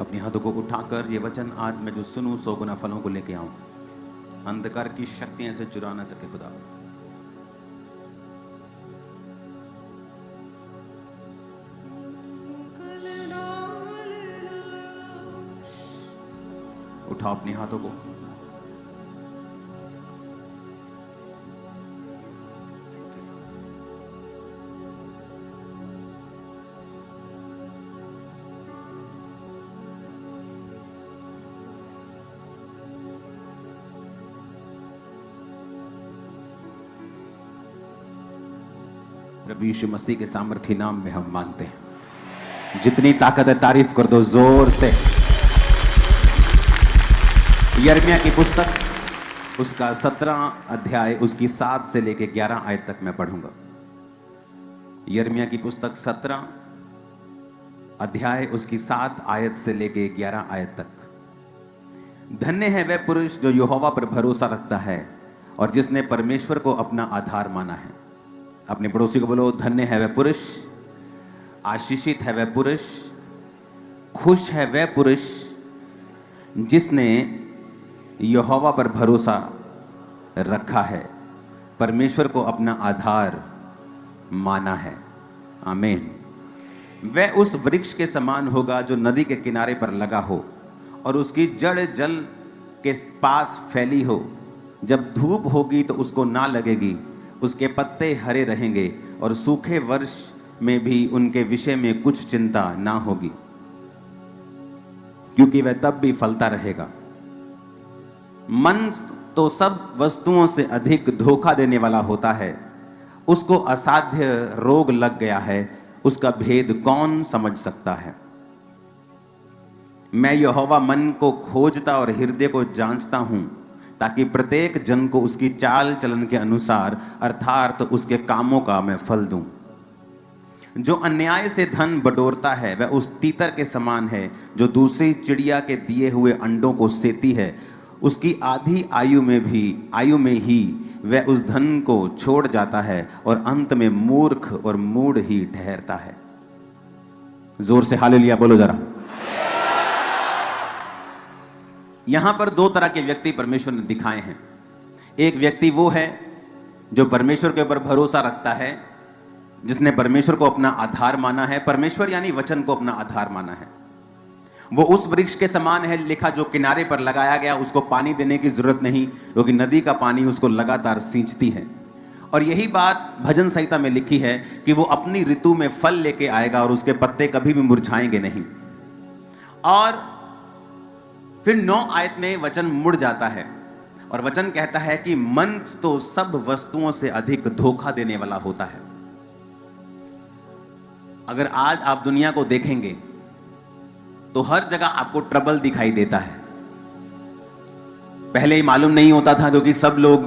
अपने हाथों को उठाकर ये वचन आज मैं जो सुनूं 100 गुना फलों को लेके आऊं। अंधकार की शक्तियां इसे चुरा ना सके खुदा। उठाओ अपने हाथों को। प्रभु यीशु मसीह के सामर्थी नाम में हम मांगते हैं। जितनी ताकत है तारीफ कर दो जोर से। यिर्मयाह की पुस्तक उसका 17 अध्याय उसकी 7 से लेके 11 आयत तक मैं पढ़ूंगा। यिर्मयाह की पुस्तक 17 अध्याय उसकी 7 आयत से लेके 11 आयत तक। धन्य है वह पुरुष जो यहोवा पर भरोसा रखता है और जिसने परमेश्वर को अपना आधार माना है। अपने पड़ोसी को बोलो, धन्य है वह पुरुष, आशीषित है वह पुरुष, खुश है वह पुरुष जिसने यहोवा पर भरोसा रखा है, परमेश्वर को अपना आधार माना है। आमीन। वह उस वृक्ष के समान होगा जो नदी के किनारे पर लगा हो और उसकी जड़ जल के पास फैली हो। जब धूप होगी तो उसको ना लगेगी, उसके पत्ते हरे रहेंगे और सूखे वर्ष में भी उनके विषय में कुछ चिंता ना होगी, क्योंकि वह तब भी फलता रहेगा। मन तो सब वस्तुओं से अधिक धोखा देने वाला होता है। उसको असाध्य रोग लग गया है, उसका भेद कौन समझ सकता है। मैं यहोवा मन को खोजता और हृदय को जांचता हूं, ताकि प्रत्येक जन को उसकी चाल चलन के अनुसार अर्थात उसके कामों का मैं फल दूं। जो अन्याय से धन बटोरता है वह उस तीतर के समान है जो दूसरी चिड़िया के दिए हुए अंडों को सेती है। उसकी आधी आयु में ही वह उस धन को छोड़ जाता है और अंत में मूर्ख और मूढ़ ही ठहरता है। जोर से हालेलुया बोलो जरा। यहां पर 2 तरह के व्यक्ति परमेश्वर ने दिखाए हैं। एक व्यक्ति वो है जो परमेश्वर के ऊपर भरोसा रखता है, जिसने परमेश्वर को अपना आधार माना है। परमेश्वर यानी वचन को अपना आधार माना है। वो उस वृक्ष के समान है लिखा जो किनारे पर लगाया गया, उसको पानी देने की जरूरत नहीं, क्योंकि नदी का पानी उसको लगातार सींचती है। और यही बात भजन संहिता में लिखी है कि वो अपनी ऋतु में फल लेके आएगा और उसके पत्ते कभी भी मुरझाएंगे नहीं। और फिर 9 आयत में वचन मुड़ जाता है और वचन कहता है कि मन तो सब वस्तुओं से अधिक धोखा देने वाला होता है। अगर आज आप दुनिया को देखेंगे तो हर जगह आपको ट्रबल दिखाई देता है। पहले ही मालूम नहीं होता था, क्योंकि सब लोग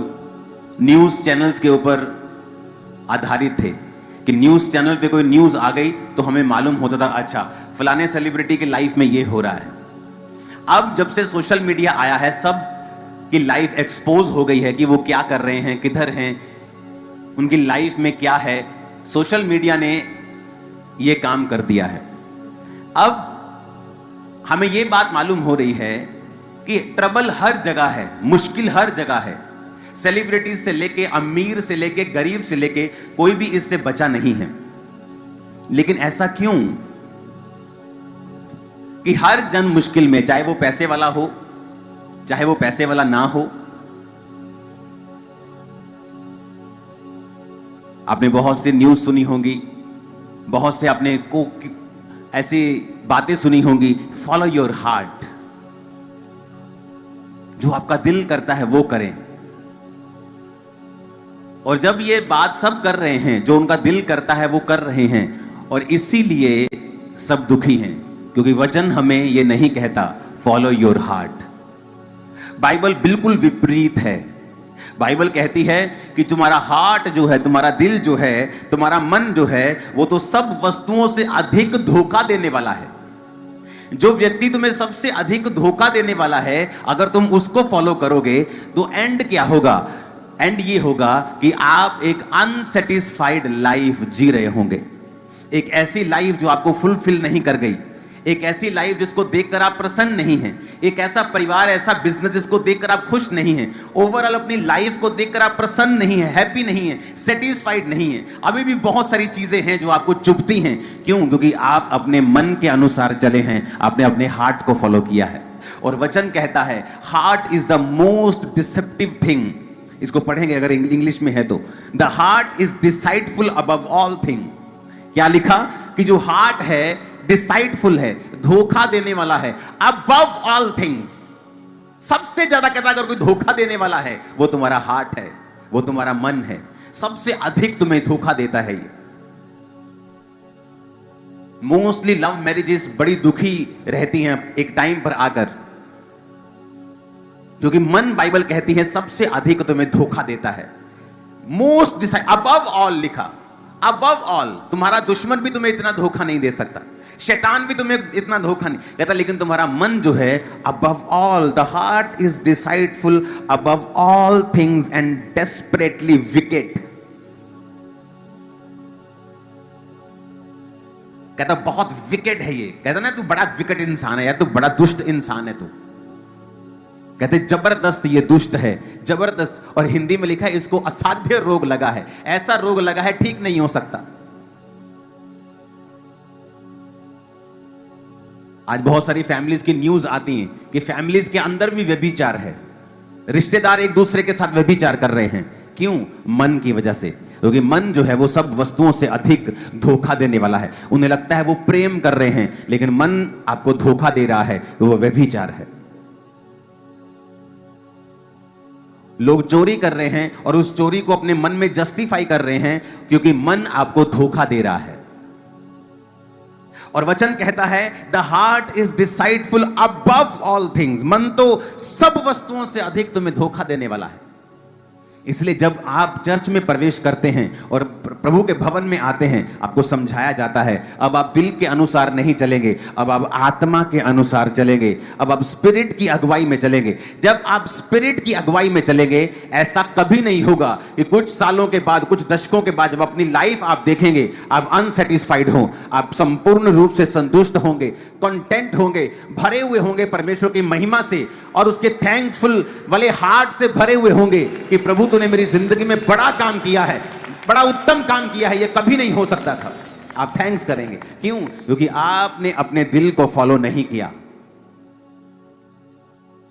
न्यूज चैनल्स के ऊपर आधारित थे कि न्यूज चैनल पे कोई न्यूज आ गई तो हमें मालूम होता था, अच्छा फलाने सेलिब्रिटी की लाइफ में ये हो रहा है। अब जब से सोशल मीडिया आया है, सब की लाइफ एक्सपोज हो गई है कि वो क्या कर रहे हैं, किधर हैं, उनकी लाइफ में क्या है। सोशल मीडिया ने ये काम कर दिया है। अब हमें ये बात मालूम हो रही है कि ट्रबल हर जगह है, मुश्किल हर जगह है। सेलिब्रिटी से लेके अमीर से लेके गरीब से लेके कोई भी इससे बचा नहीं है। लेकिन ऐसा क्यों कि हर जन मुश्किल में, चाहे वो पैसे वाला हो चाहे वो पैसे वाला ना हो। आपने बहुत सी न्यूज सुनी होंगी, बहुत से आपने को ऐसी बातें सुनी होंगी, फॉलो योर हार्ट, जो आपका दिल करता है वो करें। और जब ये बात सब कर रहे हैं, जो उनका दिल करता है वो कर रहे हैं, और इसीलिए सब दुखी हैं, क्योंकि वचन हमें ये नहीं कहता फॉलो योर हार्ट। बाइबल बिल्कुल विपरीत है। बाइबल कहती है कि तुम्हारा हार्ट जो है, तुम्हारा दिल जो है, तुम्हारा मन जो है, वो तो सब वस्तुओं से अधिक धोखा देने वाला है। जो व्यक्ति तुम्हें सबसे अधिक धोखा देने वाला है, अगर तुम उसको फॉलो करोगे तो एंड क्या होगा? एंड ये होगा कि आप एक अनसेटिस्फाइड लाइफ जी रहे होंगे। एक ऐसी लाइफ जो आपको फुलफिल नहीं कर गई, एक ऐसी लाइफ जिसको देखकर आप प्रसन्न नहीं हैं, एक ऐसा परिवार, ऐसा बिजनेस जिसको देखकर आप खुश नहीं हैं, ओवरऑल अपनी लाइफ को देखकर आप प्रसन्न नहीं हैं, हैप्पी नहीं हैं, सेटिस्फाइड नहीं हैं। अभी भी बहुत सारी चीजें हैं जो आपको चुभती हैं। क्यों? क्योंकि आप अपने मन के अनुसार चले हैं, आपने अपने हार्ट को फॉलो किया है। और वचन कहता है heart is the most deceptive thing. इसको पढ़ेंगे अगर इंग्लिश में है तो, the heart is deceitful above all thing. क्या लिखा? कि जो हार्ट है डिसाइडफुल है, धोखा देने वाला है, अबव ऑल थिंग्स। सबसे ज्यादा कहता है अगर कोई धोखा देने वाला है वो तुम्हारा हार्ट है, वो तुम्हारा मन है। सबसे अधिक तुम्हें धोखा देता है ये। मोस्टली लव मैरिजेस बड़ी दुखी रहती हैं एक टाइम पर आकर, क्योंकि मन, बाइबल कहती है, सबसे अधिक तुम्हें धोखा देता है। मोस्ट डिसाइड, अबव ऑल लिखा, अबव ऑल। तुम्हारा दुश्मन भी तुम्हें इतना धोखा नहीं दे सकता, शैतान भी तुम्हें इतना धोखा नहीं कहता, लेकिन तुम्हारा मन जो है above all, the heart is deceitful above all things and desperately wicked. कहता बहुत विकेट है ये। कहता ना तू बड़ा विकेट इंसान है यार, तू बड़ा दुष्ट इंसान है तू। कहते जबरदस्त ये दुष्ट है, जबरदस्त। और हिंदी में लिखा है इसको असाध्य रोग लगा है, ऐसा रोग लगा है ठीक नहीं हो सकता। आज बहुत सारी फैमिलीज की न्यूज आती हैं कि फैमिलीज के अंदर भी व्यभिचार है, रिश्तेदार एक दूसरे के साथ व्यभिचार कर रहे हैं। क्यों? मन की वजह से। क्योंकि मन जो है वो सब वस्तुओं से अधिक धोखा देने वाला है। उन्हें लगता है वो प्रेम कर रहे हैं, लेकिन मन आपको धोखा दे रहा है, वो व्यभिचार है। लोग चोरी कर रहे हैं और उस चोरी को अपने मन में जस्टिफाई कर रहे हैं, क्योंकि मन आपको धोखा दे रहा है। और वचन कहता है the heart is deceitful above all things. मन तो सब वस्तुओं से अधिक तुम्हें धोखा देने वाला है। इसलिए जब आप चर्च में प्रवेश करते हैं और प्रभु के भवन में आते हैं, आपको समझाया जाता है अब आप दिल के अनुसार नहीं चलेंगे, अब आप आत्मा के अनुसार चलेंगे, अब आप स्पिरिट की अगुवाई में चलेंगे। जब आप स्पिरिट की अगुवाई में चलेंगे, ऐसा कभी नहीं होगा कि कुछ सालों के बाद, कुछ दशकों के बाद जब अपनी लाइफ आप देखेंगे, आप अनसेटिस्फाइड हो। आप संपूर्ण रूप से संतुष्ट होंगे, कंटेंट होंगे, भरे हुए होंगे परमेश्वर की महिमा से और उसके थैंकफुल वाले हार्ट से भरे हुए होंगे कि प्रभु तूने मेरी जिंदगी में बड़ा काम किया है, बड़ा उत्तम काम किया है, यह कभी नहीं हो सकता था। आप थैंक्स करेंगे। क्यों? क्योंकि आपने अपने दिल को फॉलो नहीं किया।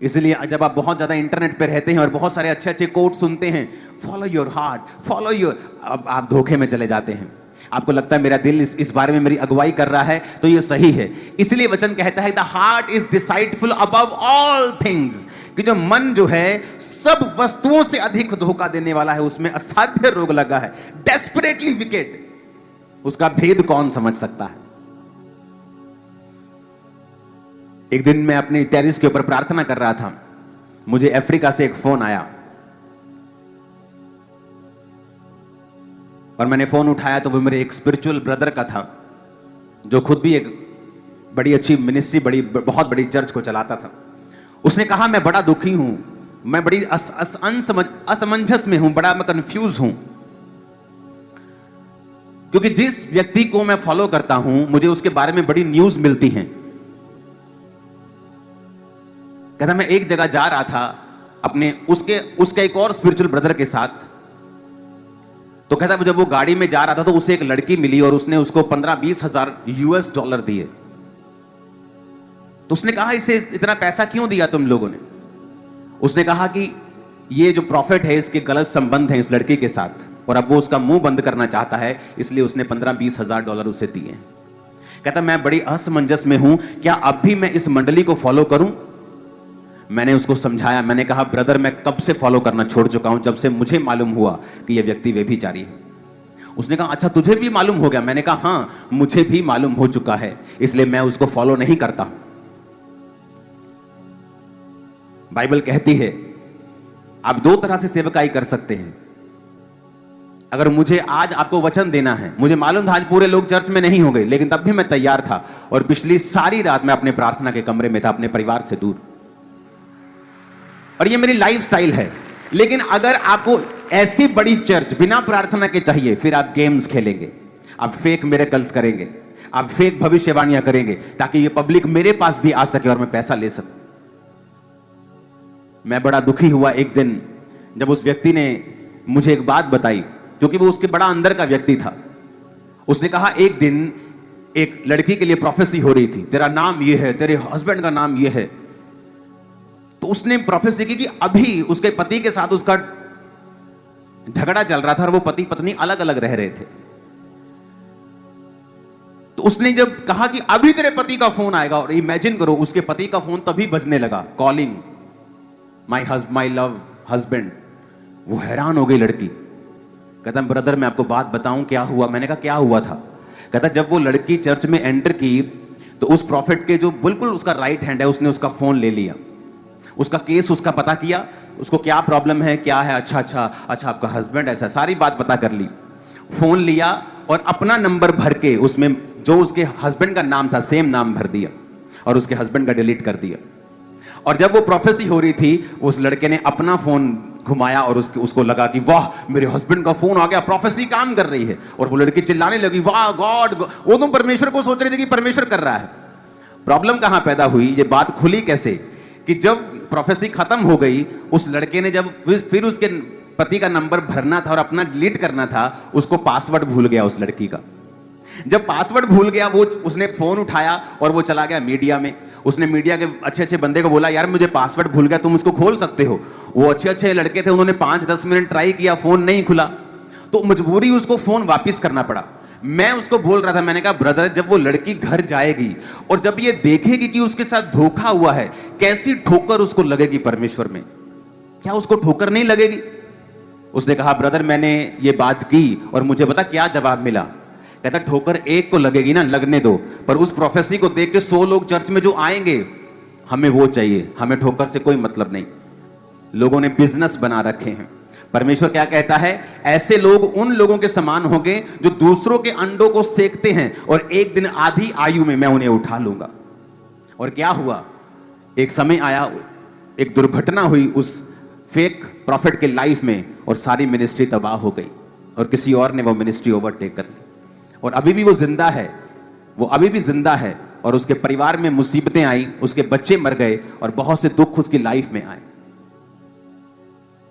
इसलिए जब आप बहुत ज्यादा इंटरनेट पे रहते हैं और बहुत सारे अच्छे अच्छे कोट सुनते हैं, follow your heart, follow your, अब आप धोखे में चले जाते हैं। आपको लगता है मेरा दिल इस बारे में मेरी अगुवाई कर रहा है तो ये सही है। इसलिए वचन कहता है the heart is deceitful above all things, कि जो मन जो है सब वस्तुओं से अधिक धोखा देने वाला है, उसमें असाध्य रोग लगा है, डेस्परेटली विकेट। उसका भेद कौन समझ सकता है? एक दिन मैं अपनी टेरिस के ऊपर प्रार्थना कर रहा था, मुझे अफ्रीका से एक फोन आया और मैंने फोन उठाया तो वो मेरे एक स्पिरिचुअल ब्रदर का था, जो खुद भी एक बड़ी अच्छी मिनिस्ट्री, बहुत बड़ी चर्च को चलाता था। उसने कहा मैं बड़ा दुखी हूं, मैं बड़ी असमंजस में हूं, बड़ा मैं कंफ्यूज हूं, क्योंकि जिस व्यक्ति को मैं फॉलो करता हूं मुझे उसके बारे में बड़ी न्यूज मिलती हैं। कहता मैं एक जगह जा रहा था अपने उसके एक और स्पिरिचुअल ब्रदर के साथ, तो कहता जब वो गाड़ी में जा रहा था तो उसे एक लड़की मिली और उसने उसको 15-20 हजार US डॉलर दिए। तो उसने कहा इसे इतना पैसा क्यों दिया तुम लोगों ने? उसने कहा कि ये जो प्रॉफिट है इसके गलत संबंध हैं इस लड़की के साथ और अब वो उसका मुंह बंद करना चाहता है, इसलिए उसने 15-20 हजार डॉलर उसे दिए। कहता मैं बड़ी असमंजस में हूं, क्या अब भी मैं इस मंडली को फॉलो करूं? मैंने उसको समझाया, मैंने कहा ब्रदर मैं कब से फॉलो करना छोड़ चुका हूं, जब से मुझे मालूम हुआ कि यह व्यक्ति व्यभिचारी है। उसने कहा अच्छा तुझे भी मालूम हो गया? मैंने कहा हां मुझे भी मालूम हो चुका है, इसलिए मैं उसको फॉलो नहीं करता। बाइबल कहती है आप दो तरह से सेवकाई कर सकते हैं। अगर मुझे आज आपको वचन देना है, मुझे मालूम था आज पूरे लोग चर्च में नहीं होंगे, लेकिन तब भी मैं तैयार था और पिछली सारी रात मैं अपने प्रार्थना के कमरे में था, अपने परिवार से दूर, और ये मेरी लाइफ स्टाइल है। लेकिन अगर आपको ऐसी बड़ी चर्च बिना प्रार्थना के चाहिए, फिर आप गेम्स खेलेंगे, आप फेक मिरेकल्स करेंगे, आप फेक भविष्यवाणियां करेंगे ताकि ये पब्लिक मेरे पास भी आ सके और मैं पैसा ले सकूं। मैं बड़ा दुखी हुआ एक दिन जब उस व्यक्ति ने मुझे एक बात बताई, क्योंकि वो उसके बड़ा अंदर का व्यक्ति था। उसने कहा एक दिन एक लड़की के लिए प्रोफेसी हो रही थी, तेरा नाम ये है, तेरे हस्बैंड का नाम ये है। तो उसने प्रोफेसी की कि अभी उसके पति के साथ उसका झगड़ा चल रहा था और वो पति पत्नी अलग अलग रह रहे थे। तो उसने जब कहा कि अभी तेरे पति का फोन आएगा, और इमेजिन करो उसके पति का फोन तभी बजने लगा, कॉलिंग माई लव हस्बैंड। वो हैरान हो गई लड़की। कहता ब्रदर मैं आपको बात बताऊं क्या हुआ। मैंने कहा क्या हुआ था। कहता जब वो लड़की चर्च में एंटर की तो उस प्रॉफिट के जो बिल्कुल उसका राइट हैंड है उसने उसका फोन ले लिया, उसका केस उसका पता किया, उसको क्या प्रॉब्लम है क्या है, अच्छा आपका हस्बैंड ऐसा, सारी बात पता कर ली। फोन लिया और अपना नंबर भर के उसमें जो उसके हस्बैंड का नाम था सेम नाम भर दिया और उसके हस्बैंड का डिलीट कर दिया। और जब वो प्रोफेसी हो रही थी उस लड़के ने अपना फोन घुमाया और उसको लगा कि वाह मेरे हस्बैंड का फोन आ गया, प्रोफेसी काम कर रही है। और वो लड़की चिल्लाने लगी वाह गॉड, वो तो परमेश्वर को सोच रही थी कि परमेश्वर कर रहा है। प्रॉब्लम कहां पैदा हुई, ये बात खुली कैसे कि जब प्रोफेसी खत्म हो गई उस लड़के ने जब फिर उसके पति का नंबर भरना था और अपना डिलीट करना था, उसको पासवर्ड भूल गया उस लड़की का। जब पासवर्ड भूल गया वो उसने फोन उठाया और वो चला गया मीडिया में। उसने मीडिया के अच्छे अच्छे बंदे को बोला यार मुझे पासवर्ड भूल गया, तुम उसको खोल सकते हो। वो अच्छे अच्छे लड़के थे, उन्होंने 5-10 मिनट ट्राई किया, फोन नहीं खुला, तो मजबूरी उसको फोन वापस करना पड़ा। मैं उसको बोल रहा था, मैंने कहा ब्रदर जब वो लड़की घर जाएगी और जब ये देखेगी कि उसके साथ धोखा हुआ है, कैसी ठोकर उसको लगेगी परमेश्वर में, क्या उसको ठोकर नहीं लगेगी। उसने कहा ब्रदर मैंने ये बात की और मुझे पता क्या जवाब मिला। कहता ठोकर एक को लगेगी ना, लगने दो, पर उस प्रोफेसी को देख के 100 लोग चर्च में जो आएंगे हमें वो चाहिए, हमें ठोकर से कोई मतलब नहीं। लोगों ने बिजनेस बना रखे हैं। परमेश्वर क्या कहता है, ऐसे लोग उन लोगों के समान होंगे जो दूसरों के अंडों को सेकते हैं और एक दिन आधी आयु में मैं उन्हें उठा लूंगा। और क्या हुआ, एक समय आया, एक दुर्घटना हुई उस फेक प्रॉफिट के लाइफ में और सारी मिनिस्ट्री तबाह हो गई और किसी और ने वो मिनिस्ट्री ओवरटेक कर ली। और अभी भी वो जिंदा है, वो अभी भी जिंदा है और उसके परिवार में मुसीबतें आई, उसके बच्चे मर गए और बहुत से दुख उसकी लाइफ में आए।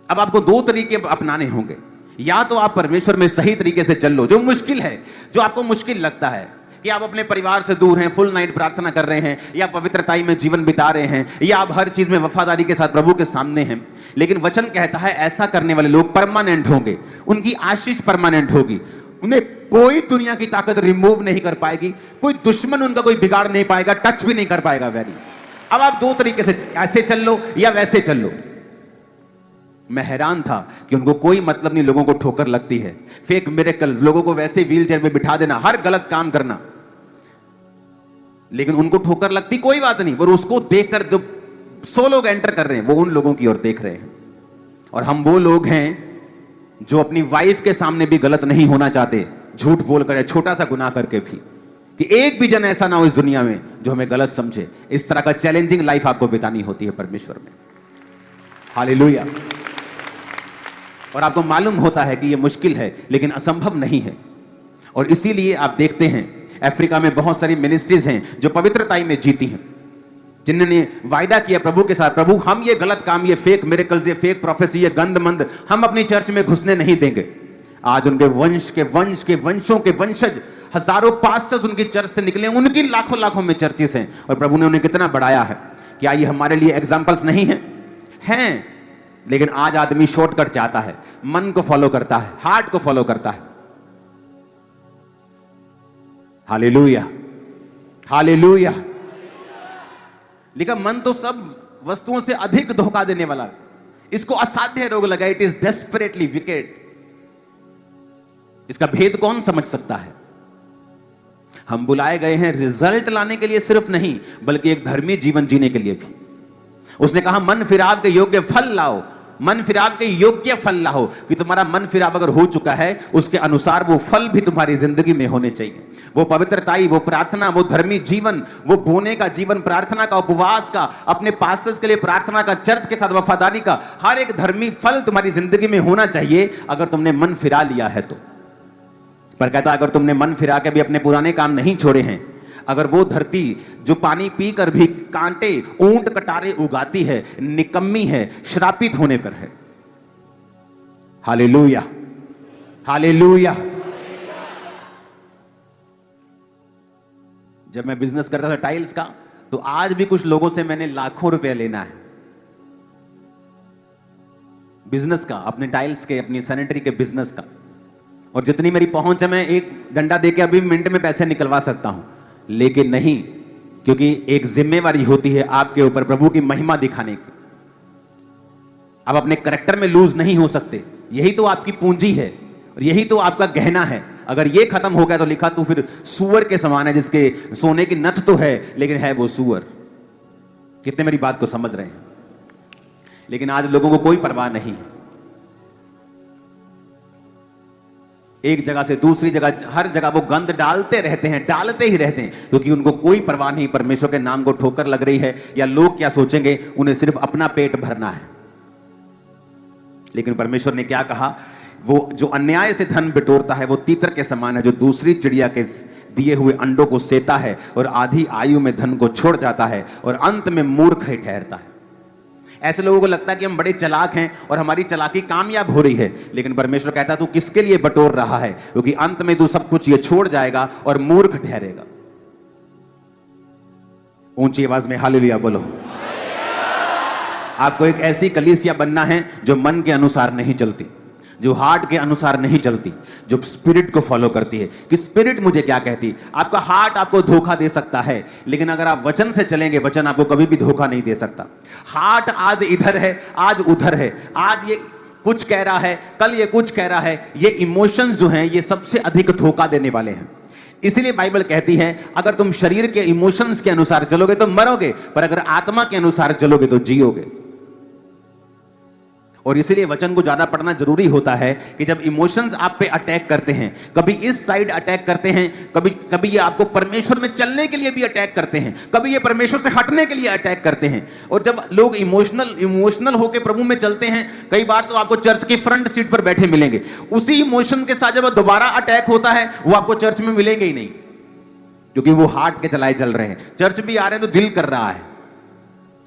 अब आपको 2 तरीके अपनाने होंगे, या तो आप परमेश्वर में सही तरीके से चल लो, जो मुश्किल है, जो आपको मुश्किल लगता है कि आप अपने परिवार से दूर हैं, फुल नाइट प्रार्थना कर रहे हैं, या पवित्रताई में जीवन बिता रहे हैं, या आप हर चीज में वफादारी के साथ प्रभु के सामने हैं। लेकिन वचन कहता है ऐसा करने वाले लोग परमानेंट होंगे, उनकी आशीष परमानेंट होगी, उन्हें कोई दुनिया की ताकत रिमूव नहीं कर पाएगी, कोई दुश्मन उनका कोई बिगाड़ नहीं पाएगा, टच भी नहीं कर पाएगा। वेरी अब आप 2 तरीके से ऐसे चल लो या वैसे चल लो। मैं हैरान था कि उनको कोई मतलब नहीं, लोगों को ठोकर लगती है, फेक मिरेकल्स, लोगों को वैसे व्हीलचेयर में बिठा देना, हर गलत काम करना, लेकिन उनको ठोकर लगती कोई बात नहीं। और उसको देखकर जो 100 लोग एंटर कर रहे हैं वो उन लोगों की ओर देख रहे हैं। और हम वो लोग हैं जो अपनी वाइफ के सामने भी गलत नहीं होना चाहते, झूठ बोलकर, छोटा सा गुनाह करके भी, कि एक भी जन ऐसा ना हो इस दुनिया में जो हमें गलत समझे। इस तरह का चैलेंजिंग लाइफ आपको बितानी होती है परमेश्वर में। हालेलुया। और आपको मालूम होता है कि यह मुश्किल है लेकिन असंभव नहीं है। और इसीलिए आप देखते हैं अफ्रीका में बहुत सारी मिनिस्ट्रीज हैं जो पवित्रताई में जीती हैं, जिन्होंने वायदा किया प्रभु के साथ, प्रभु हम ये गलत काम, ये फेक मिरेकल्स, ये फेक प्रोफेसी, ये गंदमंद हम अपनी चर्च में घुसने नहीं देंगे। आज उनके वंश के वंशों के वंशज, हजारों पास्टर्स उनकी चर्च से निकले, उनकी लाखों में चर्चेस हैं और प्रभु ने उन्हें कितना बढ़ाया है। क्या ये हमारे लिए एग्जाम्पल्स नहीं है? हैं। लेकिन आज आदमी शॉर्टकट चाहता है, मन को फॉलो करता है, हार्ट को फॉलो करता है। Hallelujah, hallelujah. लेकिन मन तो सब वस्तुओं से अधिक धोखा देने वाला, इसको असाध्य रोग लगा, इट इज डेस्परेटली विकेट। इसका भेद कौन समझ सकता है? हम बुलाए गए हैं रिजल्ट लाने के लिए सिर्फ नहीं, बल्कि एक धर्मी जीवन जीने के लिए भी। उसने कहा मन फिराव के योग्य फल लाओ, मन फिराव के योग्य फल लाओ, कि तुम्हारा मन फिराव अगर हो चुका है उसके अनुसार वो फल भी तुम्हारी जिंदगी में होने चाहिए। वो पवित्रताई, वो प्रार्थना, वो धर्मी जीवन, वो बोने का जीवन, प्रार्थना का, उपवास का, अपने पास्टर्स के लिए प्रार्थना का, चर्च के साथ वफादारी का, हर एक धर्मी फल तुम्हारी जिंदगी में होना चाहिए अगर तुमने मन फिरा लिया है तो। पर कहता अगर तुमने मन फिरा के भी अपने पुराने काम नहीं छोड़े हैं, अगर वो धरती जो पानी पीकर भी कांटे ऊंट कटारे उगाती है, निकम्मी है, श्रापित होने पर है। Hallelujah, hallelujah. जब मैं बिजनेस करता था टाइल्स का, तो आज भी कुछ लोगों से मैंने लाखों रुपया लेना है बिजनेस का, अपने टाइल्स के, अपनी सैनिटरी के बिजनेस का। और जितनी मेरी पहुंच है, मैं एक डंडा देके अभी मिनट में पैसे निकलवा सकता हूं, लेकिन नहीं, क्योंकि एक जिम्मेवारी होती है आपके ऊपर प्रभु की महिमा दिखाने की। आप अपने करैक्टर में लूज नहीं हो सकते। यही तो आपकी पूंजी है और यही तो आपका गहना है। अगर ये खत्म हो गया तो लिखा तो फिर सूअर के समान है, जिसके सोने की नथ तो है लेकिन है वो सूअर। कितने मेरी बात को समझ रहे हैं? लेकिन आज लोगों को कोई परवाह नहीं है। एक जगह से दूसरी जगह, हर जगह वो गंद डालते रहते हैं, डालते ही रहते हैं, क्योंकि उनको कोई परवाह नहीं परमेश्वर के नाम को ठोकर लग रही है या लोग क्या सोचेंगे। उन्हें सिर्फ अपना पेट भरना है। लेकिन परमेश्वर ने क्या कहा? वो जो अन्याय से धन बिटोरता है वो तीतर के समान है, जो दूसरी चिड़िया के दिए हुए अंडों को सेता है और आधी आयु में धन को छोड़ जाता है और अंत में मूर्ख ही ठहरता है। ऐसे लोगों को लगता है कि हम बड़े चालाक हैं और हमारी चालाकी कामयाब हो रही है, लेकिन परमेश्वर कहता है तू किसके लिए बटोर रहा है, क्योंकि अंत में तू सब कुछ ये छोड़ जाएगा और मूर्ख ठहरेगा। ऊंची आवाज में हालेलुया बोलो। आपको एक ऐसी कलीसिया बनना है जो मन के अनुसार नहीं चलती, जो हार्ट के अनुसार नहीं चलती, जो स्पिरिट को फॉलो करती है कि स्पिरिट मुझे क्या कहती। आपका हार्ट आपको धोखा दे सकता है, लेकिन अगर आप वचन से चलेंगे, वचन आपको कभी भी धोखा नहीं दे सकता। हार्ट आज इधर है, आज उधर है, आज ये कुछ कह रहा है, कल ये कुछ कह रहा है। ये इमोशंस जो हैं ये सबसे अधिक धोखा देने वाले हैं। इसीलिए बाइबल कहती है अगर तुम शरीर के इमोशंस के अनुसार चलोगे तो मरोगे, पर अगर आत्मा के अनुसार चलोगे तो जियोगे। और इसीलिए वचन को ज्यादा पढ़ना जरूरी होता है कि जब इमोशंस आप पे अटैक करते हैं, कभी इस साइड अटैक करते हैं, कभी ये आपको परमेश्वर में चलने के लिए भी अटैक करते हैं, कभी ये परमेश्वर से हटने के लिए अटैक करते हैं। और जब लोग इमोशनल होकर प्रभु में चलते हैं, कई बार तो आपको चर्च की फ्रंट सीट पर बैठे मिलेंगे। उसी इमोशन के साथ जब दोबारा अटैक होता है, वो आपको चर्च में मिलेंगे ही नहीं, क्योंकि वो हार्ट के चलाए चल रहे हैं। चर्च भी आ रहे हैं तो दिल कर रहा है,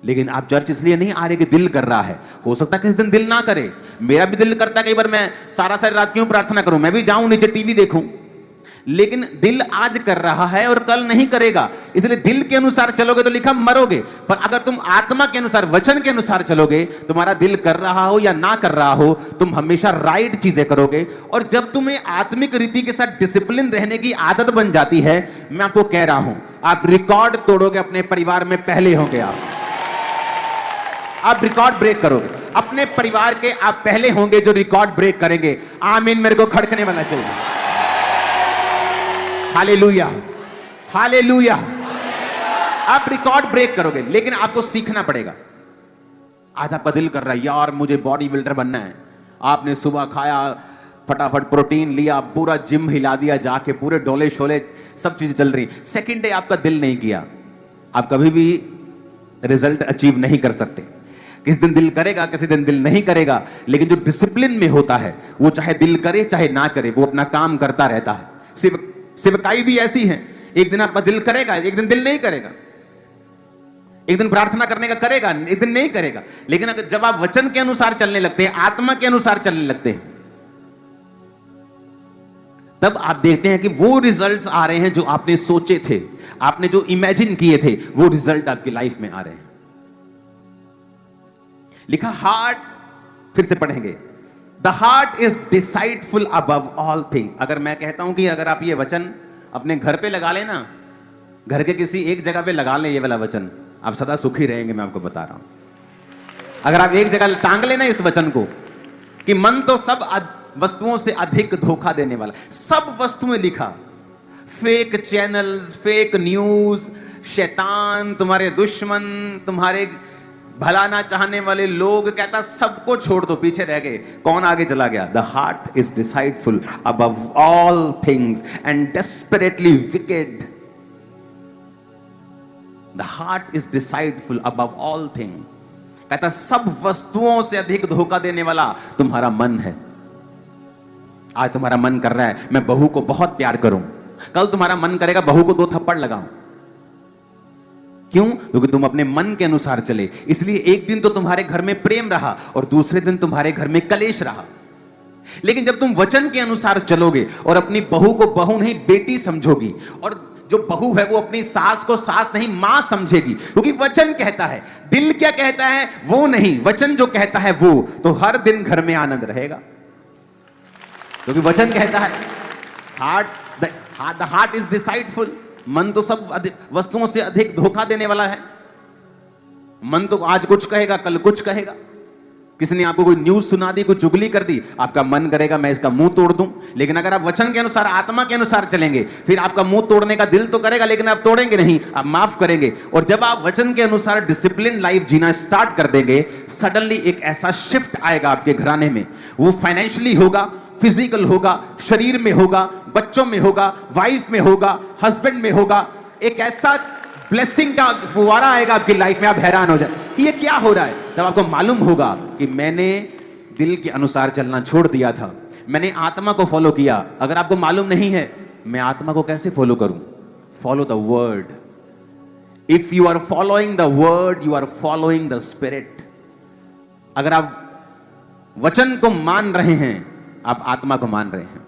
लेकिन आप चर्च इसलिए नहीं आ रहे कि दिल कर रहा है। हो सकता है किस दिन दिल ना करे। मेरा भी दिल करता है कई बार मैं सारी रात क्यों प्रार्थना करूं, मैं भी जाऊं नीचे टीवी देखूं, लेकिन दिल आज कर रहा है और कल नहीं करेगा। इसलिए दिल के अनुसार चलोगे तो लिखा मरोगे, पर अगर तुम आत्मा के अनुसार, वचन के अनुसार चलोगे, तुम्हारा दिल कर रहा हो या ना कर रहा हो, तुम हमेशा राइट चीजें करोगे। और जब तुम्हें आत्मिक रीति के साथ डिसिप्लिन रहने की आदत बन जाती है, मैं आपको कह रहा हूं, आप रिकॉर्ड तोड़ोगे अपने परिवार में, पहले होंगे आप रिकॉर्ड ब्रेक करोगे अपने परिवार के, आप पहले होंगे जो रिकॉर्ड ब्रेक करेंगे। आमीन मेरे को खड़कने वाला चाहिए। Hallelujah, hallelujah. आप रिकॉर्ड ब्रेक करोगे, लेकिन आपको सीखना पड़ेगा। आज आपका दिल कर रहा है यार मुझे बॉडी बिल्डर बनना है, आपने सुबह खाया, फटाफट प्रोटीन लिया, पूरा जिम हिला दिया जाके, पूरे डोले शोले सब चीजें चल रही। सेकंड डे आपका दिल नहीं किया, आप कभी भी रिजल्ट अचीव नहीं कर सकते। किस दिन दिल करेगा, किसी दिन दिल नहीं करेगा, लेकिन जो डिसिप्लिन में होता है वो चाहे दिल करे चाहे ना करे, वो अपना काम करता रहता है। सेवकाई भी ऐसी है, एक दिन आपका दिल करेगा, एक दिन दिल नहीं करेगा, एक दिन प्रार्थना करने का करेगा, एक दिन नहीं करेगा। लेकिन अगर जब आप वचन के अनुसार चलने लगते हैं, आत्मा के अनुसार चलने लगते हैं, तब आप देखते हैं कि वो रिजल्ट्स आ रहे हैं जो आपने सोचे थे, आपने जो इमेजिन किए थे, वो रिजल्ट आपकी लाइफ में आ रहे हैं। लिखा हार्ट, फिर से पढ़ेंगे, the heart is deceitful above all things. अगर मैं कहता हूं कि अगर आप ये वचन अपने घर पे लगा लेना, घर के किसी एक जगह पे लगा लें ये वाला वचन, आप सदा सुखी रहेंगे। मैं आपको बता रहा हूं, अगर आप एक जगह टांग लेना इस वचन को कि मन तो सब वस्तुओं से अधिक धोखा देने वाला। सब वस्तुएं लिखा, फेक चैनल्स, फेक न्यूज, शैतान, तुम्हारे दुश्मन, तुम्हारे भला ना चाहने वाले लोग, कहता सबको छोड़ दो, पीछे रह गए, कौन आगे चला गया। The heart is deceitful above all things and desperately wicked. The heart is deceitful above all thing. कहता सब वस्तुओं से अधिक धोखा देने वाला तुम्हारा मन है। आज तुम्हारा मन कर रहा है मैं बहू को बहुत प्यार करूं, कल तुम्हारा मन करेगा बहू को 2 थप्पड़ लगाऊं। क्यों? क्योंकि तुम अपने मन के अनुसार चले। इसलिए एक दिन तो तुम्हारे घर में प्रेम रहा और दूसरे दिन तुम्हारे घर में कलेश रहा। लेकिन जब तुम वचन के अनुसार चलोगे और अपनी बहू को बहू नहीं बेटी समझोगी, और जो बहू है वो अपनी सास को सास नहीं मां समझेगी, क्योंकि वचन कहता है, दिल क्या कहता है वो नहीं, वचन जो कहता है वो, तो हर दिन घर में आनंद रहेगा। क्योंकि वचन कहता है द हार्ट इज डिसाइडफुल, मन तो सब वस्तुओं से अधिक धोखा देने वाला है। मन तो आज कुछ कहेगा कल कुछ कहेगा। किसी ने आपको कोई न्यूज सुना दी, कोई चुगली कर दी, आपका मन करेगा मैं इसका मुंह तोड़ दूं। लेकिन अगर आप वचन के अनुसार आत्मा के अनुसार चलेंगे, फिर आपका मुंह तोड़ने का दिल तो करेगा लेकिन आप तोड़ेंगे नहीं, आप माफ करेंगे। और जब आप वचन के अनुसार डिसिप्लिन लाइफ जीना स्टार्ट कर देंगे, सडनली एक ऐसा शिफ्ट आएगा आपके घराने में। वो फाइनेंशियली होगा, फिजिकल होगा, शरीर में होगा, बच्चों में होगा, वाइफ में होगा, हस्बैंड में होगा। एक ऐसा ब्लेसिंग का फुवारा आएगा आपकी लाइफ में, आप हैरान हो जाए कि ये क्या हो रहा है। तब आपको मालूम होगा कि मैंने दिल के अनुसार चलना छोड़ दिया था, मैंने आत्मा को फॉलो किया। अगर आपको मालूम नहीं है मैं आत्मा को कैसे फॉलो करूं, follow the word. If you are following the word you are following the spirit. अगर आप वचन को मान रहे हैं आप आत्मा को मान रहे हैं।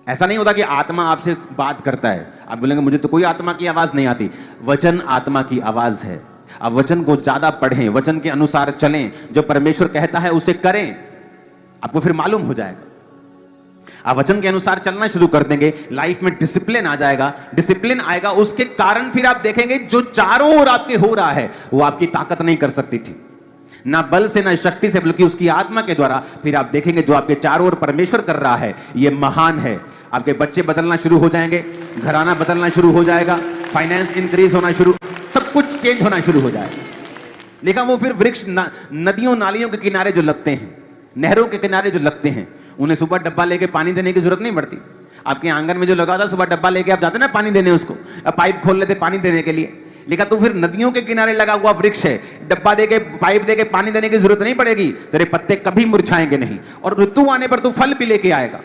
ऐसा नहीं होता कि आत्मा आपसे बात करता है, आप बोलेंगे मुझे तो कोई आत्मा की आवाज नहीं आती। वचन आत्मा की आवाज है। आप वचन को ज्यादा पढ़ें, वचन के अनुसार चलें, जो परमेश्वर कहता है उसे करें, आपको फिर मालूम हो जाएगा। आप वचन के अनुसार चलना शुरू कर देंगे, लाइफ में डिसिप्लिन आ जाएगा। डिसिप्लिन आएगा, उसके कारण फिर आप देखेंगे जो चारों ओर आपके हो रहा है वो आपकी ताकत नहीं कर सकती थी, ना बल से ना शक्ति से, बल्कि उसकी आत्मा के द्वारा। फिर आप देखेंगे जो आपके चारों ओर परमेश्वर कर रहा है ये महान है। आपके बच्चे बदलना शुरू हो जाएंगे, घराना बदलना शुरू हो जाएगा, फाइनेंस इंक्रीज होना शुरू, सब कुछ चेंज होना शुरू हो जाएगा। लेकिन वो फिर वृक्ष नदियों नालियों के किनारे जो लगते हैं, नहरों के किनारे जो लगते हैं, उन्हें सुबह डब्बा लेके पानी देने की जरूरत नहीं पड़ती। आपके आंगन में जो लगा था, सुबह डब्बा लेके आप जाते ना पानी देने, उसको पाइप खोल लेते पानी देने के लिए। लेकिन तो फिर नदियों के किनारे लगा हुआ वृक्ष है, डब्बा देके पाइप देके पानी देने की जरूरत नहीं पड़ेगी, तेरे पत्ते कभी मुरझाएंगे नहीं, और ऋतु आने पर तू फल भी लेके आएगा।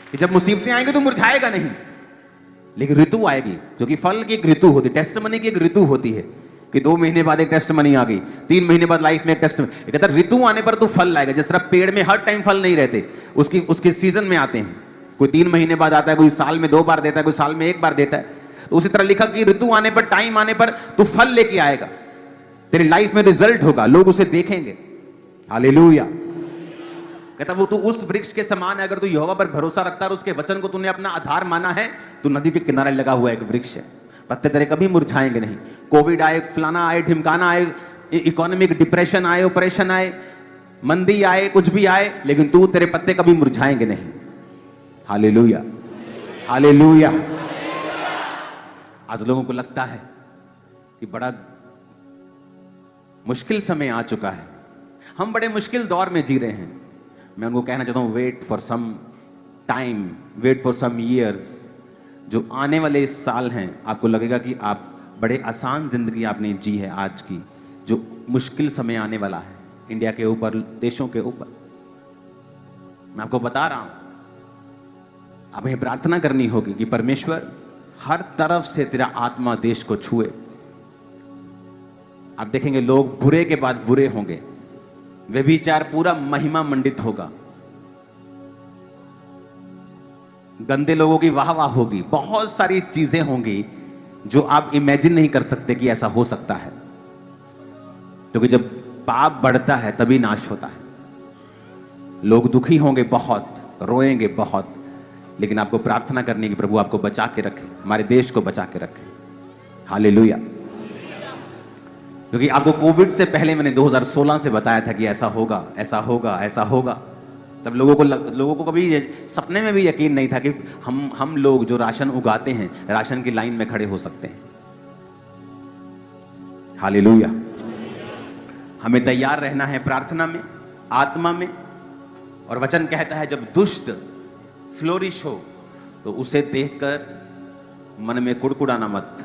कि जब मुसीबतें आएंगी तो मुरझाएगा नहीं, लेकिन ऋतु आएगी, क्योंकि फल की एक ऋतु होती है, टेस्टमनी की एक ऋतु होती है कि 2 महीने बाद एक टेस्टमनी आ गई, 3 महीने बाद लाइफ में एक टेस्टमनी। कहता ऋतु आने पर तो फल लाएगा। जिस तरह पेड़ में हर टाइम फल नहीं रहते, उसके सीजन में आते हैं, कोई 3 महीने बाद आता है, कोई साल में 2 बार देता है, कोई साल में 1 बार देता है। तो उसी तरह लिखा कि ऋतु आने पर, टाइम आने पर तू फल लेके आएगा, तेरी लाइफ में रिजल्ट होगा, लोग उसे देखेंगे। हालेलुया। कहता वो तू उस वृक्ष के समान है, अगर तू यहोवा पर भरोसा रखता है और उसके वचन को तूने अपना आधार माना है, तो नदी के किनारे लगा हुआ एक वृक्ष है, पत्ते तेरे कभी मुरझाएंगे नहीं। कोविड आए, फलाना आए, ढिमकाना आए, इकोनॉमिक डिप्रेशन आए, ऑपरेशन आए, मंदी आए, कुछ भी आए, लेकिन तू, तेरे पत्ते कभी मुरझाएंगे नहीं। Hallelujah, hallelujah. आज लोगों को लगता है कि बड़ा मुश्किल समय आ चुका है, हम बड़े मुश्किल दौर में जी रहे हैं। मैं उनको कहना चाहता हूं, wait for some time, wait for some years. जो आने वाले इस साल हैं, आपको लगेगा कि आप बड़े आसान जिंदगी आपने जी है आज की। जो मुश्किल समय आने वाला है इंडिया के ऊपर, देशों के ऊपर, मैं आपको बता रहा हूं, अब हमें प्रार्थना करनी होगी कि परमेश्वर हर तरफ से तेरा आत्मा देश को छुए। आप देखेंगे लोग बुरे के बाद बुरे होंगे, व्यभिचार पूरा महिमा मंडित होगा, गंदे लोगों की वाह वाह होगी, बहुत सारी चीजें होंगी जो आप इमेजिन नहीं कर सकते कि ऐसा हो सकता है। क्योंकि जब पाप बढ़ता है तभी नाश होता है। लोग दुखी होंगे बहुत, रोएंगे बहुत, लेकिन आपको प्रार्थना करनी कि प्रभु आपको बचा के रखे, हमारे देश को बचा के रखे। हालेलुया। क्योंकि आपको कोविड से पहले मैंने 2016 से बताया था कि ऐसा होगा, ऐसा होगा, ऐसा होगा। तब लोगों को कभी सपने में भी यकीन नहीं था कि हम लोग जो राशन उगाते हैं, राशन की लाइन में खड़े हो सकते हैं। हालेलुया। हमें तैयार रहना है प्रार्थना में, आत्मा में। और वचन कहता है जब दुष्ट फ्लोरिश हो तो उसे देखकर मन में कुड़कुड़ाना मत,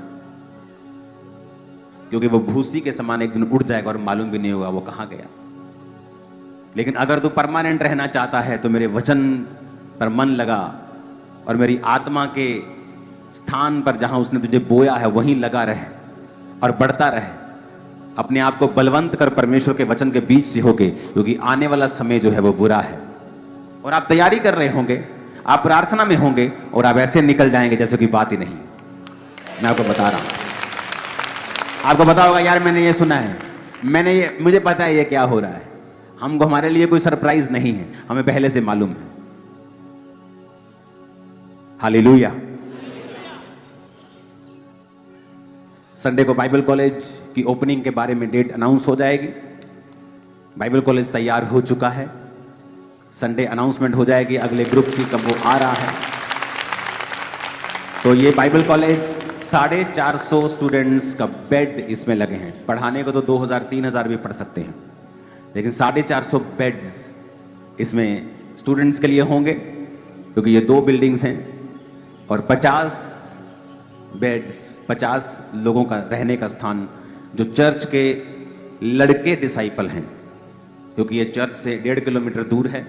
क्योंकि वो भूसी के समान एक दिन उड़ जाएगा और मालूम भी नहीं होगा वो कहां गया। लेकिन अगर तू परमानेंट रहना चाहता है तो मेरे वचन पर मन लगा और मेरी आत्मा के स्थान पर जहां उसने तुझे बोया है वहीं लगा रहे और बढ़ता रहे। अपने आप को बलवंत कर परमेश्वर के वचन के बीच से होके, क्योंकि आने वाला समय जो है वो बुरा है। और आप तैयारी कर रहे होंगे, आप प्रार्थना में होंगे और आप ऐसे निकल जाएंगे जैसे कि बात ही नहीं। मैं आपको बता रहा हूं, आपको पता होगा यार मैंने ये सुना है, मुझे पता है ये क्या हो रहा है। हमको, हमारे लिए कोई सरप्राइज नहीं है, हमें पहले से मालूम है। हालेलुया। संडे को बाइबल कॉलेज की ओपनिंग के बारे में डेट अनाउंस हो जाएगी। बाइबल कॉलेज तैयार हो चुका है, संडे अनाउंसमेंट हो जाएगी अगले ग्रुप की, कब वो आ रहा है। तो ये बाइबल कॉलेज 450 स्टूडेंट्स का बेड इसमें लगे हैं। पढ़ाने को तो 2000-3000 भी पढ़ सकते हैं, लेकिन 450 बेड्स इसमें स्टूडेंट्स के लिए होंगे, क्योंकि ये 2 बिल्डिंग्स हैं। और 50 बेड्स, 50 लोगों का रहने का स्थान, जो चर्च के लड़के डिसाइपल हैं, क्योंकि ये चर्च से 1.5 किलोमीटर दूर है।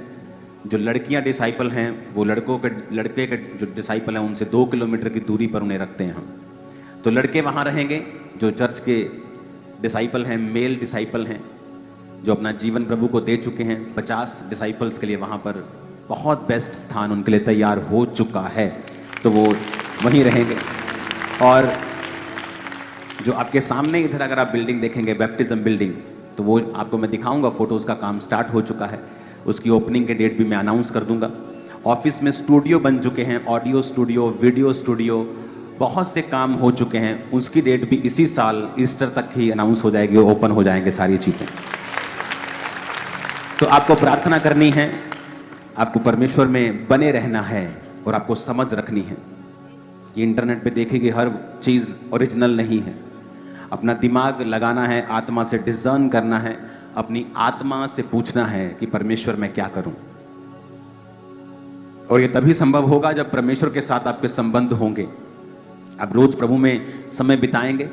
जो लड़कियां डिसाइपल हैं वो लड़के के जो डिसाइपल हैं उनसे 2 किलोमीटर की दूरी पर उन्हें रखते हैं हम। तो लड़के वहाँ रहेंगे जो चर्च के डिसाइपल हैं, मेल डिसाइपल हैं, जो अपना जीवन प्रभु को दे चुके हैं। 50 डिसाइपल्स के लिए वहाँ पर बहुत बेस्ट स्थान उनके लिए तैयार हो चुका है, तो वो वहीं रहेंगे। और जो आपके सामने इधर अगर आप बिल्डिंग देखेंगे, बैप्टिज्म बिल्डिंग, तो वो आपको मैं दिखाऊंगा फोटोज़ का काम स्टार्ट हो चुका है। उसकी ओपनिंग के डेट भी मैं अनाउंस कर दूंगा। ऑफिस में स्टूडियो बन चुके हैं, ऑडियो स्टूडियो, वीडियो स्टूडियो, बहुत से काम हो चुके हैं। उसकी डेट भी इसी साल ईस्टर तक ही अनाउंस हो जाएगी, ओपन हो जाएंगे सारी चीज़ें। तो आपको प्रार्थना करनी है, आपको परमेश्वर में बने रहना है और आपको समझ रखनी है कि इंटरनेट पे देखेगी हर चीज़ ओरिजिनल नहीं है। अपना दिमाग लगाना है, आत्मा से डिज़र्न करना है, अपनी आत्मा से पूछना है कि परमेश्वर मैं क्या करूं। और ये तभी संभव होगा जब परमेश्वर के साथ आपके संबंध होंगे। आप रोज प्रभु में समय बिताएंगे,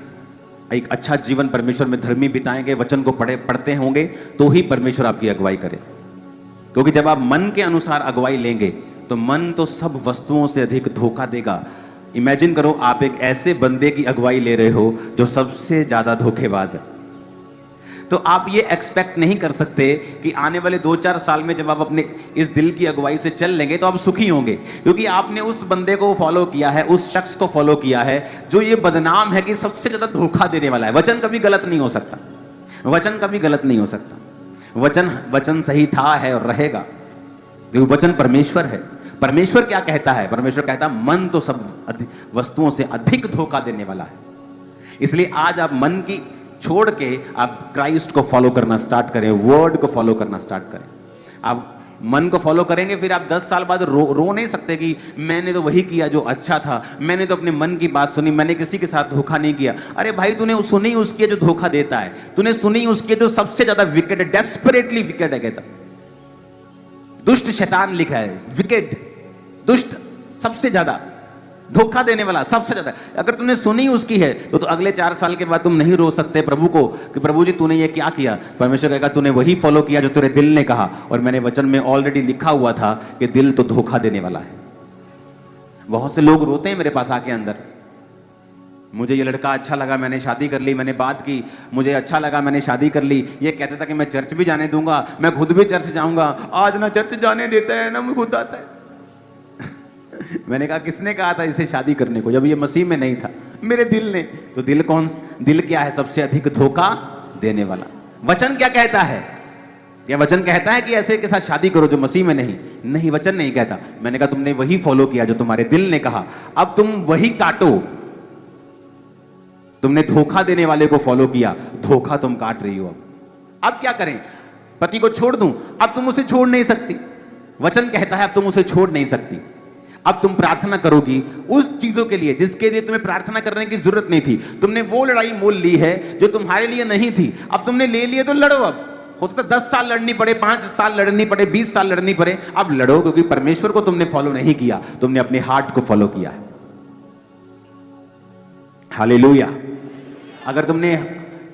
एक अच्छा जीवन परमेश्वर में धर्मी बिताएंगे, वचन को पढ़ते होंगे, तो ही परमेश्वर आपकी अगुवाई करे। क्योंकि जब आप मन के अनुसार अगुवाई लेंगे तो मन तो सब वस्तुओं से अधिक धोखा देगा। इमेजिन करो आप एक ऐसे बंदे की अगुवाई ले रहे हो जो सबसे ज्यादा धोखेबाज है। तो आप ये एक्सपेक्ट नहीं कर सकते कि आने वाले 2-4 साल में जब आप अपने इस दिल की अगुवाई से चल लेंगे तो आप सुखी होंगे, क्योंकि आपने उस बंदे को फॉलो किया है, उस शख्स को फॉलो किया है जो ये बदनाम है कि सबसे ज्यादा धोखा देने वाला है। वचन कभी गलत नहीं हो सकता, वचन कभी गलत नहीं हो सकता। वचन सही था, है और रहेगा, क्योंकि वचन परमेश्वर है। परमेश्वर क्या कहता है? परमेश्वर कहता है मन तो सब वस्तुओं से अधिक धोखा देने वाला है। इसलिए आज आप मन की छोड़ के आप क्राइस्ट को फॉलो करना स्टार्ट करें, वर्ड को फॉलो करना स्टार्ट करें। आप मन को फॉलो करेंगे, फिर आप 10 साल बाद रो नहीं सकते कि मैंने तो वही किया जो अच्छा था, मैंने तो अपने मन की बात सुनी, मैंने किसी के साथ धोखा नहीं किया। अरे भाई, तूने सुनी उसके जो धोखा देता है, तूने सुनी उसके जो सबसे ज्यादा विकेट है, डेस्परेटली विकेट है, कहता दुष्ट शैतान लिखा है, विकेट, दुष्ट, सबसे ज्यादा धोखा देने वाला, सबसे ज्यादा। अगर तुमने सुनी उसकी है तो अगले 4 साल के बाद तुम नहीं रो सकते प्रभु को कि प्रभु जी तूने ये क्या किया। परमेश्वर कहेगा तूने वही फॉलो किया जो तेरे दिल ने कहा, और मैंने वचन में ऑलरेडी लिखा हुआ था कि दिल तो धोखा देने वाला है। बहुत से लोग रोते हैं मेरे पास आके अंदर, मुझे ये लड़का अच्छा लगा, मैंने शादी कर ली, मैंने बात की, मुझे अच्छा लगा, मैंने शादी कर ली। ये कहता था कि मैं चर्च भी जाने दूंगा, मैं खुद भी चर्च जाऊंगा। आज ना चर्च जाने देता है ना मैं खुद आता है। मैंने कहा किसने कहा था इसे शादी करने को, जब ये मसीह में नहीं था? मेरे दिल ने। तो दिल क्या है? सबसे अधिक धोखा देने वाला। वचन क्या कहता है? क्या वचन कहता है कि ऐसे के साथ शादी करो जो मसीह में नहीं, वचन नहीं कहता। मैंने कहा तुमने वही फॉलो किया जो तुम्हारे दिल ने कहा, अब तुम वही काटो। तुमने धोखा देने वाले को फॉलो किया, धोखा तुम काट रही हो। अब क्या करें? पति को छोड़ दूं? अब तुम उसे छोड़ नहीं सकती। वचन कहता है अब तुम उसे छोड़ नहीं सकती। अब तुम प्रार्थना करोगी उस चीजों के लिए जिसके लिए तुम्हें प्रार्थना करने की जरूरत नहीं थी। तुमने वो लड़ाई मोल ली है जो तुम्हारे लिए नहीं थी, अब तुमने ले लिए तो लड़ो। अब हो सकता है 10 साल लड़नी पड़े, 5 साल लड़नी पड़े, 20 साल लड़नी पड़े, अब लड़ो, क्योंकि परमेश्वर को तुमने फॉलो नहीं किया, तुमने अपने हार्ट को फॉलो किया है। हालेलुया। अगर तुमने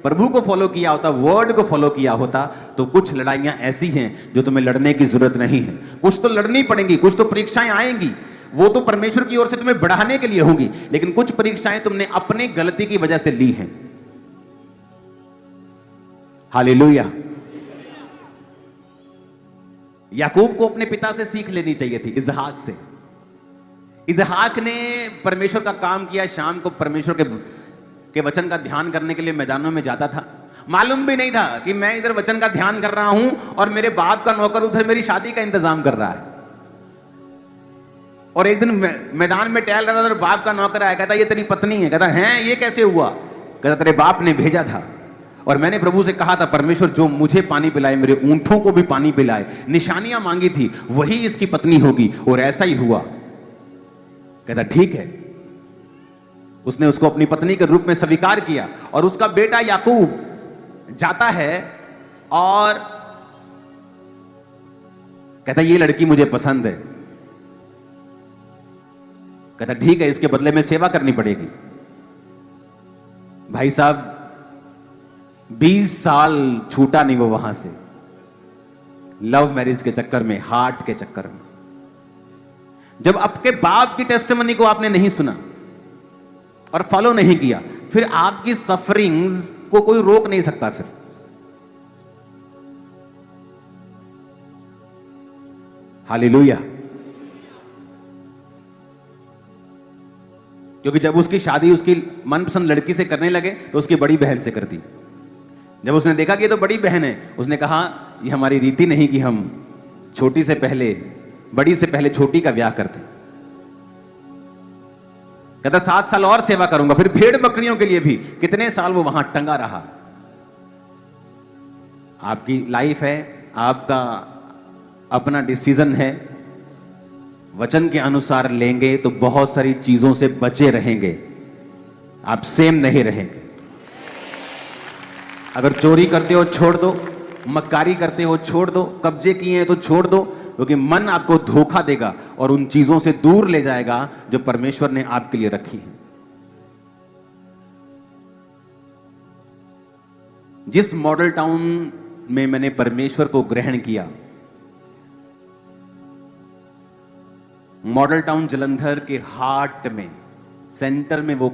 प्रभु को फॉलो किया होता, वर्ड को फॉलो किया होता, तो कुछ लड़ाइयां ऐसी हैं जो तुम्हें लड़ने की जरूरत नहीं है। कुछ तो लड़नी पड़ेंगी, कुछ तो परीक्षाएं आएंगी, वो तो परमेश्वर की ओर से तुम्हें बढ़ाने के लिए होंगी, लेकिन कुछ परीक्षाएं तुमने अपनी गलती की वजह से ली हैं। हालेलुया। याकूब को अपने पिता से सीख लेनी चाहिए थी, इसहाक से। इसहाक ने परमेश्वर का काम किया, शाम को परमेश्वर के वचन का ध्यान करने के लिए मैदानों में जाता था। मालूम भी नहीं था कि मैं इधर वचन का ध्यान कर रहा हूं और मेरे बाप का नौकर उधर मेरी शादी का इंतजाम कर रहा है। और एक दिन मैदान में टहल रहा था और बाप का नौकर आया, कहता ये तेरी पत्नी है। कहता है ये कैसे हुआ? कहता तेरे बाप ने भेजा था और मैंने प्रभु से कहा था परमेश्वर जो मुझे पानी पिलाए मेरे ऊंटों को भी पानी पिलाए, निशानियां मांगी थी, वही इसकी पत्नी होगी, और ऐसा ही हुआ। कहता ठीक है। उसने उसको अपनी पत्नी के रूप में स्वीकार किया और उसका बेटा याकूब जाता है और कहता ये लड़की मुझे पसंद है। कहता ठीक है, इसके बदले में सेवा करनी पड़ेगी। भाई साहब 20 साल छूटा नहीं वो वहां से, लव मैरिज के चक्कर में, हार्ट के चक्कर में। जब आपके बाप की टेस्टिमनी को आपने नहीं सुना और फॉलो नहीं किया, फिर आपकी सफरिंग्स को कोई रोक नहीं सकता। फिर हालेलुया। क्योंकि जब उसकी शादी उसकी मनपसंद लड़की से करने लगे तो उसकी बड़ी बहन से कर दी। जब उसने देखा कि ये तो बड़ी बहन है, उसने कहा ये हमारी रीति नहीं कि हम बड़ी से पहले छोटी का ब्याह करते। कहता 7 साल और सेवा करूंगा। फिर भेड़ बकरियों के लिए भी कितने साल वो वहां टंगा रहा। आपकी लाइफ है, आपका अपना डिसीजन है। वचन के अनुसार लेंगे तो बहुत सारी चीजों से बचे रहेंगे, आप सेम नहीं रहेंगे। अगर चोरी करते हो छोड़ दो, मक्कारी करते हो छोड़ दो, कब्जे किए हैं तो छोड़ दो, क्योंकि मन आपको धोखा देगा और उन चीजों से दूर ले जाएगा जो परमेश्वर ने आपके लिए रखी है। जिस मॉडल टाउन में मैंने परमेश्वर को ग्रहण किया, मॉडल टाउन जलंधर के हार्ट में, सेंटर में वो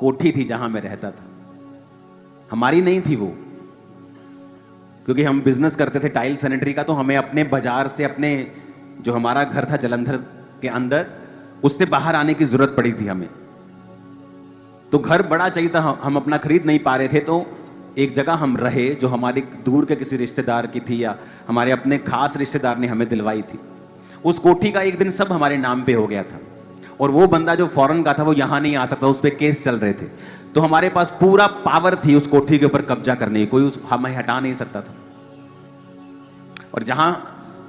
कोठी थी जहां मैं रहता था। हमारी नहीं थी वो, क्योंकि हम बिजनेस करते थे टाइल सैनिटरी का, तो हमें अपने बाजार से, अपने जो हमारा घर था जलंधर के अंदर, उससे बाहर आने की जरूरत पड़ी थी हमें। तो घर बड़ा चाहिए था, हम अपना खरीद नहीं पा रहे थे, तो एक जगह हम रहे जो हमारे दूर के किसी रिश्तेदार की थी या हमारे अपने खास रिश्तेदार ने हमें दिलवाई थी। उस कोठी का एक दिन सब हमारे नाम पे हो गया था और वो बंदा जो फॉरेन का था वो यहां नहीं आ सकता, उस पर केस चल रहे थे। तो हमारे पास पूरा पावर थी उस कोठी के ऊपर कब्जा करने की, कोई हमें हटा नहीं सकता था। और जहां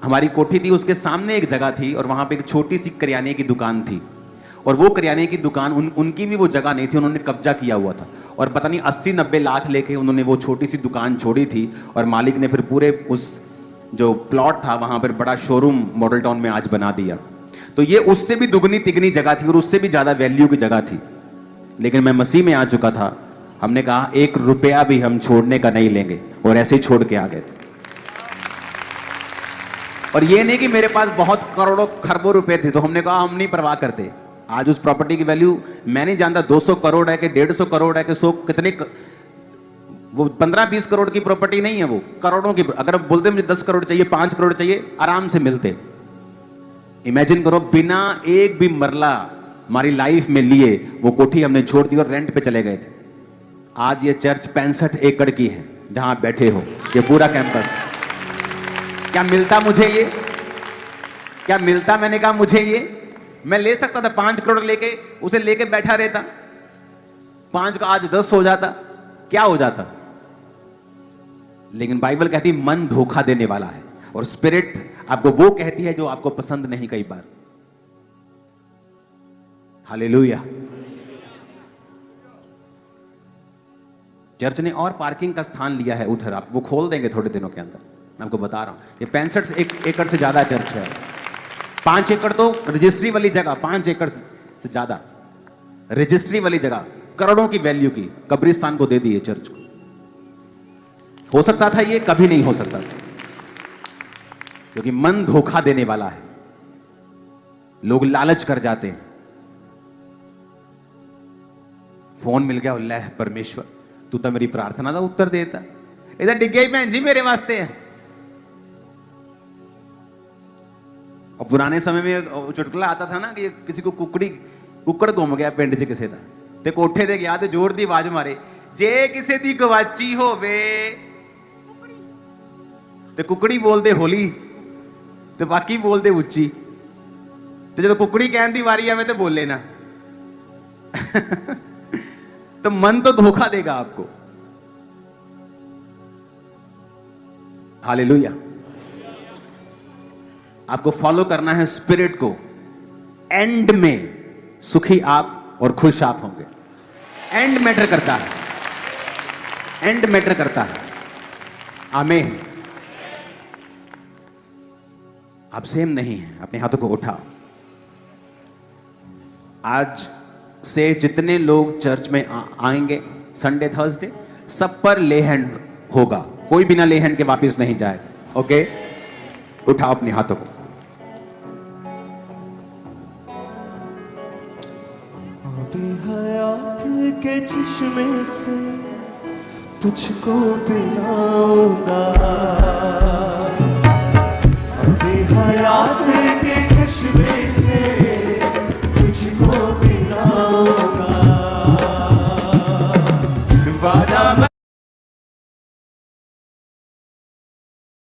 हमारी कोठी थी उसके सामने एक जगह थी और वहां पे एक छोटी सी करियाने की दुकान थी, और वो करियाने की दुकान उनकी भी वो जगह नहीं थी, उन्होंने कब्जा किया हुआ था। और पता नहीं 80-90 लाख लेके उन्होंने वो छोटी सी दुकान छोड़ी थी, और मालिक ने फिर पूरे उस जो प्लॉट था वहां पर बड़ा शोरूम मॉडल टाउन में आज बना दिया। तो ये उससे भी दुगनी तिगनी जगह थी और उससे भी ज्यादा वैल्यू की जगह थी। लेकिन मैं मसीह में आ चुका था, हमने कहा 1 रुपया भी हम छोड़ने का नहीं लेंगे, और ऐसे ही छोड़ के आ गए थे। और ये नहीं कि मेरे पास बहुत करोड़ों खरबों रुपए थे, तो हमने कहा हम नहीं परवाह करते। आज उस प्रॉपर्टी की वैल्यू मैं नहीं जानता 200 करोड़ है कि 150 करोड़ है कि 100 कितने, वो 15-20 करोड़ की प्रॉपर्टी नहीं है, वो करोड़ों की। अगर बोलते मुझे 10 करोड़ चाहिए, 5 करोड़ चाहिए, आराम से मिलते। इमेजिन करो, बिना एक भी मरला हमारी लाइफ में लिए वो कोठी हमने छोड़ दी और रेंट पे चले गए थे। आज ये चर्च 65 एकड़ की है जहां आप बैठे हो, ये पूरा कैंपस। क्या मिलता मुझे ये? क्या मिलता? मैंने कहा मुझे ये, मैं ले सकता था 5 करोड़ लेके, उसे लेके बैठा रहता, 5 का आज 10 हो जाता, क्या हो जाता। लेकिन बाइबल कहती मन धोखा देने वाला है, और स्पिरिट आपको वो कहती है जो आपको पसंद नहीं कई बार। हालेलुया। चर्च ने और पार्किंग का स्थान लिया है उधर, आप वो खोल देंगे थोड़े दिनों के अंदर, मैं आपको बता रहा हूं। ये 65 एकड़ से ज्यादा चर्च है। 5 एकड़ तो रजिस्ट्री वाली जगह, 5 एकड़ से ज्यादा रजिस्ट्री वाली जगह, करोड़ों की वैल्यू की, कब्रिस्तान को दे दी है चर्च को। हो सकता था ये, कभी नहीं हो सकता था, क्योंकि मन धोखा देने वाला है। लोग लालच कर जाते हैं। फोन मिल गया, अल्लाह परमेश्वर तू तो मेरी प्रार्थना का उत्तर देता, इधर डिग गई भैन जी मेरे वास्ते है। और पुराने समय में चुटकुला आता था ना कि किसी को कुकड़ घुम गया पिंड च किसी का, ते कोठे ते गया ते जोर दी आवाज मारे, जे किसी दी गवाची होवे ते कुकड़ी बोलते होली ते बाकी बोलते उच्ची, तो जो कुकड़ी कहने की वारी आवे तो बोले ना। तो मन तो धोखा देगा आपको। हालेलुया। आपको फॉलो करना है स्पिरिट को। एंड में सुखी आप और खुश आप होंगे। एंड मैटर करता है, एंड मैटर करता है। आमीन। आप सेम नहीं है। अपने हाथों को उठाओ। आज से जितने लोग चर्च में आएंगे संडे थर्सडे, सब पर ले हैंड होगा, कोई बिना ले हैंड के वापस नहीं जाएगा। ओके, उठाओ अपने हाथों को। हयात के चश्मे से तुझको पिलाऊंगा, हयात